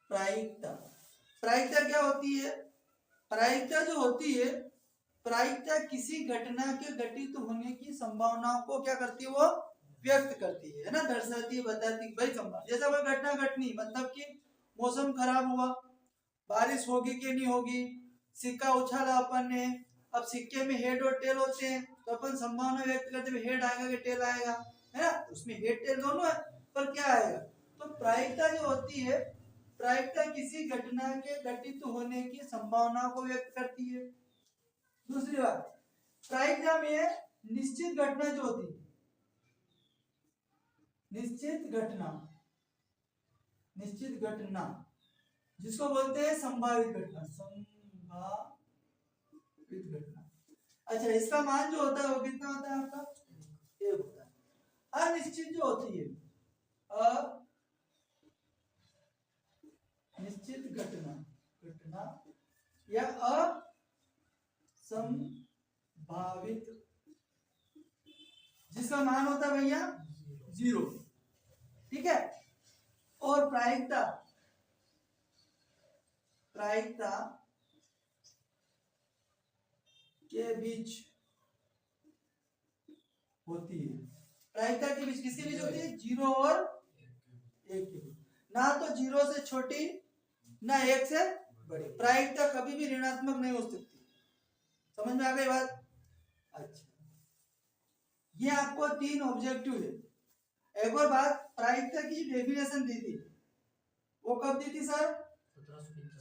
प्रायिकता। प्रायिकता क्या होती है? प्रायिकता जो होती है, प्रायिकता किसी घटना के घटित होने की संभावनाओं को क्या करती है? वो व्यक्त करती है ना, दर्शाती है, बताती है भाई संभावना। जैसा कोई घटना घटनी, मतलब कि मौसम खराब हुआ, बारिश होगी कि नहीं होगी, सिक्का उछाला अपन ने, अब सिक्के में हेड और टेल होते हैं, तो अपन संभावना व्यक्त करते हुए हेड आएगा कि टेल आएगा, है ना, उसमें हेड टेल दोनों है, पर क्या आएगा? तो प्रायिकता जो होती है, प्रायिकता किसी घटना के घटित होने की संभावना को व्यक्त करती है। दूसरी बात, प्रायिकता में निश्चित घटना जो होती है, निश्चित घटना, निश्चित घटना जिसको बोलते हैं संभावित घटना, संभावित घटना। अच्छा, इसका मान जो होता है वो कितना होता है आपका? 1 होता है। अनिश्चित जो होती है, अनिश्चित घटना, घटना या असंभावित, जिसका मान होता है भैया 0, ठीक है। और प्रायिकता, प्रायिकता के बीच होती है, प्रायिकता के बीच किसके बीच होती है? 0 और 1 के बीच, ना तो 0 से छोटी ना 1 से बड़ी। प्रायिकता कभी भी ऋणात्मक नहीं हो सकती। समझ में आ गई बात? अच्छा, ये आपको 3 ऑब्जेक्टिव है। एक और बात, प्रायिकता की डेफिनेशन दी थी, वो कब दी थी सर?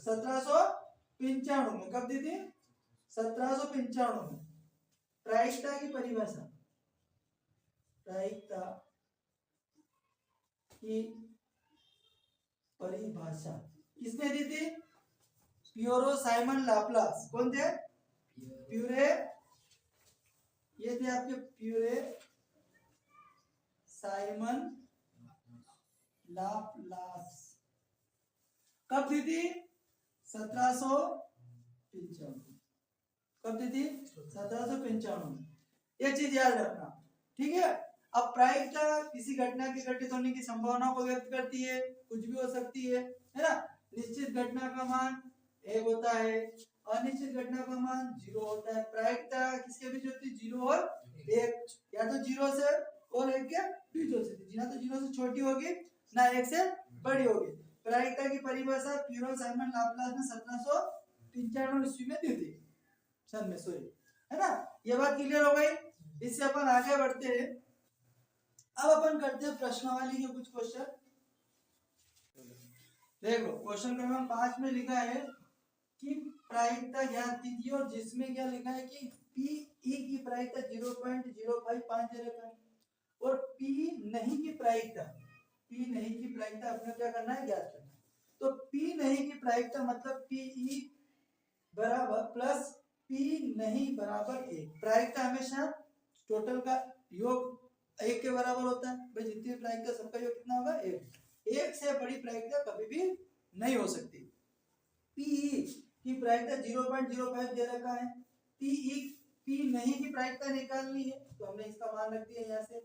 1795 में। कब दी थी? 1795 में। प्रायिकता की परिभाषा, प्रायिकता की परिभाषा किसने दी थी? Furrow Simon Laplace. कौन थे? प्यूरे, ये थे आपके प्यूरे साइमन लाप्लास। कब दी थी? 1795। कब दी थी? 1795। ये चीज याद रखना, ठीक है। अब प्रायिकता किसी घटना के घटित होने की संभावना को व्यक्त करती है, कुछ भी हो सकती है ना। निश्चित घटना का मान 1 होता है, अनिश्चित घटना का मान 0 होता है। प्रायिकता किसके बीच होती है? 0 और 1, या तो 0 से और 1 के बीच हो सकती है, ना तो 0 से छोटी होगी ना 1 से बड़ी होगी। प्रायिकता की परिभाषा प्यूरो साइमन लाप्लास ने 1795 ईस्वी में दी थी, सन में, सॉरी, है ना। ये बात क्लियर हो गई। इससे अपन आगे बढ़ते हैं। अब अपन करते हैं प्रश्नावली के कुछ क्वेश्चन। देखो, क्वेश्चन क्रमांक 5 में लिखा है कि प्रायिकता ज्ञात कीजिए, और जिसमें क्या लिखा है कि पी की प्रायिकता 0.05 दे रखा है, और पी नहीं की प्रायिकता, पी नहीं की प्रायिकता अपने क्या करना है? ज्ञात करना है। तो पी नहीं की प्रायिकता मतलब पी बराबर प्लस पी नहीं बराबर 1। प्रायिकता हमेशा टोटल का योग 1 के बराबर होता है भाई, जितनी प्रायिकता सबका योग कितना होगा? 1। 1 से बड़ी प्रायिकता कभी भी नहीं हो सकती। पी की प्रायिकता 0.05 दे रखा है, पी नहीं की प्रायिकता निकालनी है, तो हमने इसका मान रख दिया यहाँ से।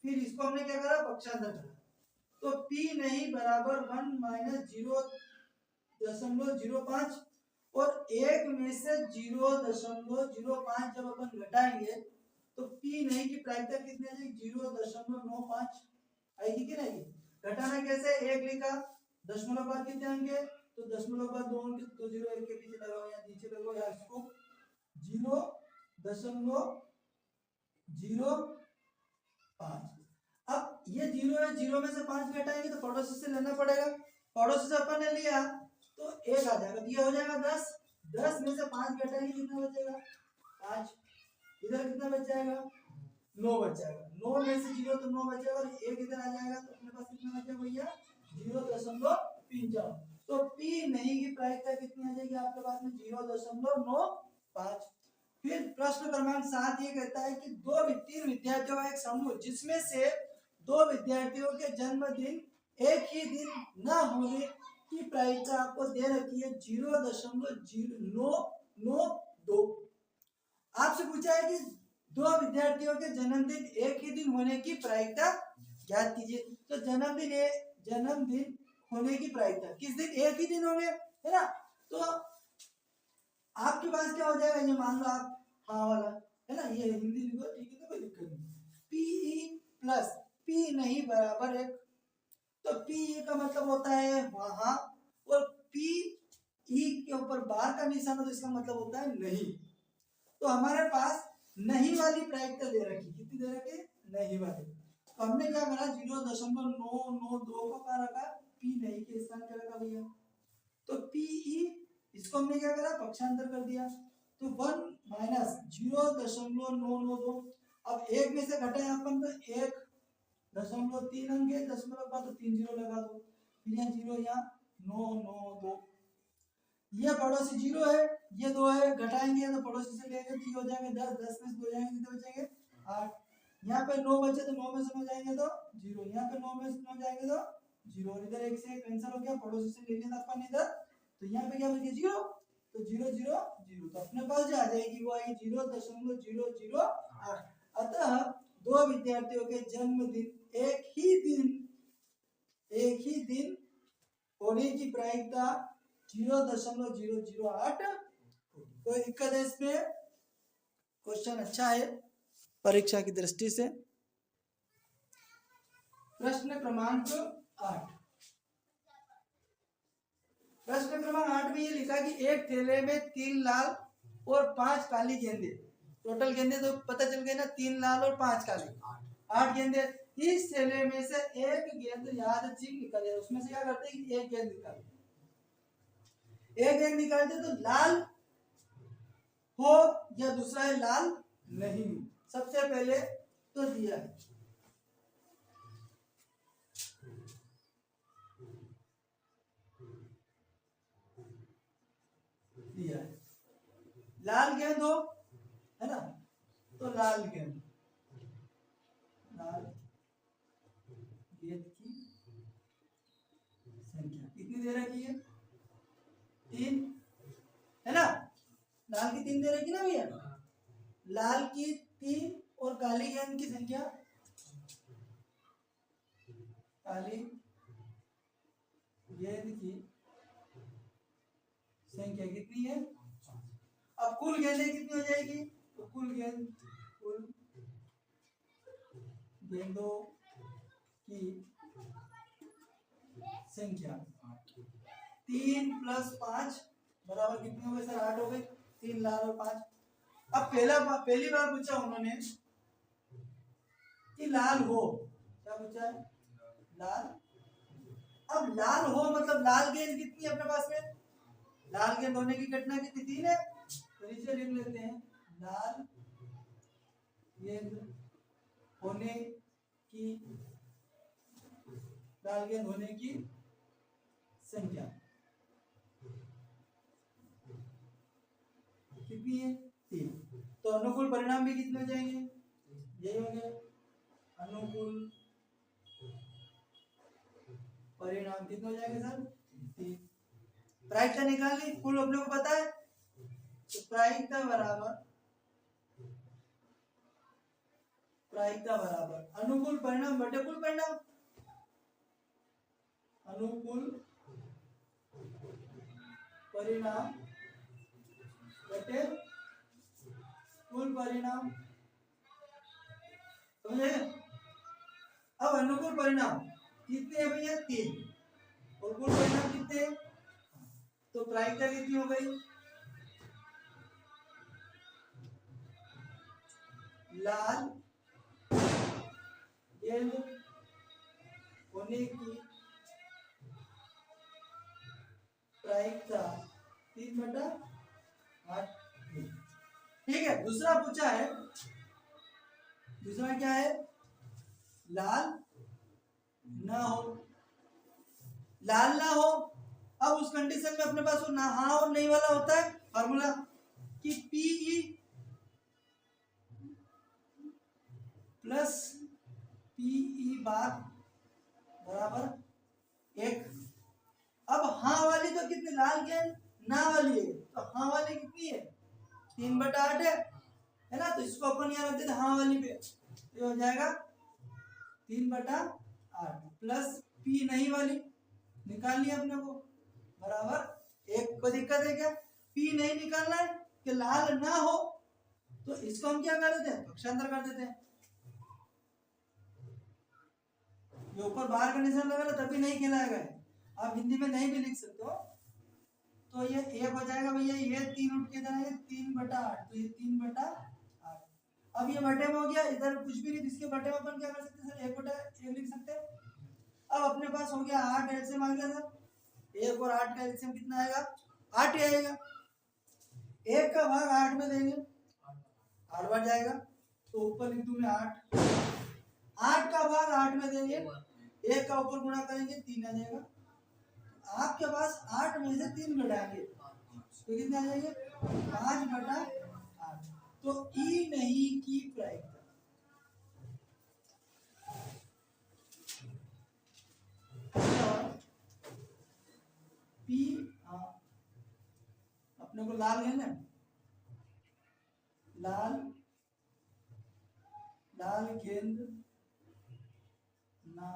फिर इसको हमने क्या करा? पक्षांतर करा। तो पी नहीं बराबर 1 माइनस 0.05, और 1 में से 0.05 जब अपन घटाएंगे तो पी नहीं की प्रायिकता कितनी आ जाएगी? 0.95 आएगी कि नहीं? घटाना कैसे? 1 लिखा, दशमलव बाद कितने आएंगे? तो दशमलव बाद 2 अंक, तो 0 1 के पीछे लगाओ, यहाँ नीचे लगाओ, यहाँ इसको 0.05। अब ये 0 है, 0 में से 5 घटाएंगे तो पड़ोसी से लेना पड़ेगा। पड़ोसी से अपन ने लिया तो 1 आ जाएगा, ये हो जाएगा 10। 10 में से 5 घटाएंगे, कितना बचेगा? 5। इधर कितना बच जाएगा? 9 बच जाएगा। 9 में से 0 तो 9 बचेगा, और 1 इधर आ जाएगा, तो अपने पास कितना बचेगा भैया? 0.35। तो पी नहीं की प्रायिकता कितनी आ जाएगी आपके पास में? 0.95। फिर प्रश्न क्रमांक 7 ये कहता है कि 3 विद्यार्थियों का एक समूह, जिसमें से 2 विद्यार्थियों के जन्मदिन एक ही दिन न होने की प्रायिकता आपको दे रखी है 0.0992। आपसे पूछा है कि 2 विद्यार्थियों के जन्मदिन एक ही दिन होने की प्रायिकता ज्ञात कीजिए। तो जन्मदिन होने की प्रायिकता, किस दिन, एक ही दिन होंगे, है ना। तो आपके पास क्या हो जाएगा, ये मान लो आप हाँ वाला, है ना, ये हिंदी लिखो, ठीक है, तो कोई दिक्कत नहीं। पी प्लस पी नहीं बराबर एक, तो पी का मतलब होता है वहां, और पी ई के ऊपर बार का निशान हो तो इसका मतलब होता है नहीं। तो हमारे पास नहीं वाली प्रायिकता दे रखी, कितनी दे रखी, नहीं वाली। तो हमने क्या करा, 0.992 को क्या रखा, पी नहीं के स्थान पे रखा भैया। तो पीई इसको हमने क्या करा, पक्षांतर कर दिया, तो 1 माइनस 0.992। अब एक में से घटाए अपन तो 1.3 अंक है, दशमलव का तो 3 जीरो लगा दो, फिर यहाँ जीरो, यहाँ 992। ये पड़ोसी 0 है, ये 2 है, घटाएंगे तो पड़ोसी से लेंगे तो ये हो जाएंगे 10, 10 में से 2 जाएंगे कितने बचेंगे, 8। यहाँ पे 9 बचे तो 9 में से 9 जाएंगे तो 0, यहाँ पे 9 में से 9 जाएंगे तो 0, इधर एक से एक कैंसिल हो गया, पड़ोसी से ले लिया था अपन इधर, तो यहाँ पे क्या बच गया 0, तो 0 0 0, तो अपने पास जो आ जाएगी वो आई 0.008। अतः दो विद्यार्थियों के जन्मदिन एक ही दिन होने की प्रायिकता 0.008। कोई दिक्कत है इसमें, क्वेश्चन अच्छा है परीक्षा की दृष्टि से। प्रश्न क्रमांक 8, प्रश्न क्रमांक 8 में ये लिखा कि एक थैले में 3 लाल और 5 काली गेंदे, टोटल गेंदे तो पता चल गए ना, 3 लाल और 5 काली, 8 गेंदे। इस थैले में से एक गेंद यादृच्छिक निकल जाए, उसमें से क्या करते हैं कि एक गेंद निकालते, एक गेंद निकालते तो लाल हो या दूसरा है लाल नहीं। सबसे पहले तो दिया है, दिया है लाल गेंद हो, है ना, तो लाल गेंद, लाल गेंद की संख्या कितनी दे रखी है, 3, है ना, लाल की 3 दे रखी ना भैया, लाल की 3 और काली गेंद की संख्या, काली गेंद की संख्या कितनी है। अब कुल गेंदें कितनी हो जाएगी, तो कुल गेंदों की संख्या 3 + 5 बराबर कितनी हो गई सर, 8 हो गई, 3 लाल और 5। अब पहली बार पूछा उन्होंने कि लाल हो, क्या पूछा है, लाल। अब लाल हो मतलब लाल गेंद कितनी है अपने पास में, लाल गेंद होने की घटना कितनी, 3 है, तो नीचे लिख लेते हैं लाल गेंद होने की, लाल गेंद होने की संख्या कितनी है, 3। तो अनुकूल परिणाम भी कितने हो जाएंगे, यही होंगे, अनुकूल परिणाम कितने हो जाएंगे सर, 3। प्रायिकता निकालनी, कुल अपने को पता है, तो प्रायिकता बराबर अनुकूल परिणाम बटे कुल परिणाम, अनुकूल परिणाम बटे कुल परिणाम, समझे। अब अनुकूल परिणाम कितने हैं भैया, 3, और कुल परिणाम कितने हैं, तो प्रायिकता कितनी हो गई, लाल गेंद होने की प्रायिकता 3/8। ठीक है, दूसरा पूछा है, दूसरा क्या है, लाल ना हो, लाल ना हो। अब उस कंडीशन में अपने पास वो ना हाँ और नहीं वाला होता है फार्मूला कि पीई प्लस पीई बार बराबर 1। अब हाँ वाली तो कितनी, लाल गेंद ना वाली है, तो हाँ वाली कितनी है, 3/8 है ना, तो इसको अपन यहाँ रखते थे हाँ वाली पे, तो ये हो जाएगा 3/8 प्लस पी नहीं वाली, निकाल लिया अपने को बराबर। एक को दिक्कत है क्या, पी नहीं निकालना है कि लाल ना हो, तो इसको हम क्या कर देते हैं, पक्षांतर कर देते हैं। ये ऊपर बाहर का निशान लगा ना तभी नहीं कहलाएगा। आप हिंदी में नहीं भी लिख सकते हो। तो ये एक हो जाएगा भैया, ये 3 उठ के इधर आएगा 3/8, तो ये 3/8। अब ये बटे में हो गया, इधर कुछ भी नहीं, इसके बटे में अपन क्या कर सकते हैं सर, 1/1 लिख सकते हैं। अब अपने पास हो गया 8 एलसीएम आ गया सर। 1 और 8 का एलसीएम कितना आएगा, 8 ही आएगा। 1 का भाग 8 में देंगे 8 बढ़ जाएगा, तो ऊपर लिख दूं मैं 8। 8 का भाग 8 में देंगे, 1 का ऊपर गुणा करेंगे 3 आ जाएगा। आपके पास 8 में से 3 घटाएंगे तो कितने आ जाएंगे, 5/8। तो ई नहीं की प्रायिकता, पी, अपने को लाल है ना, लाल लाल गेंद ना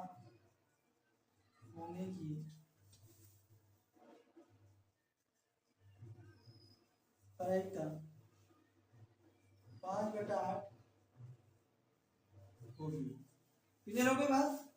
होने की प्रायिकता 5/8 होगी। क्लियर हो गई बात।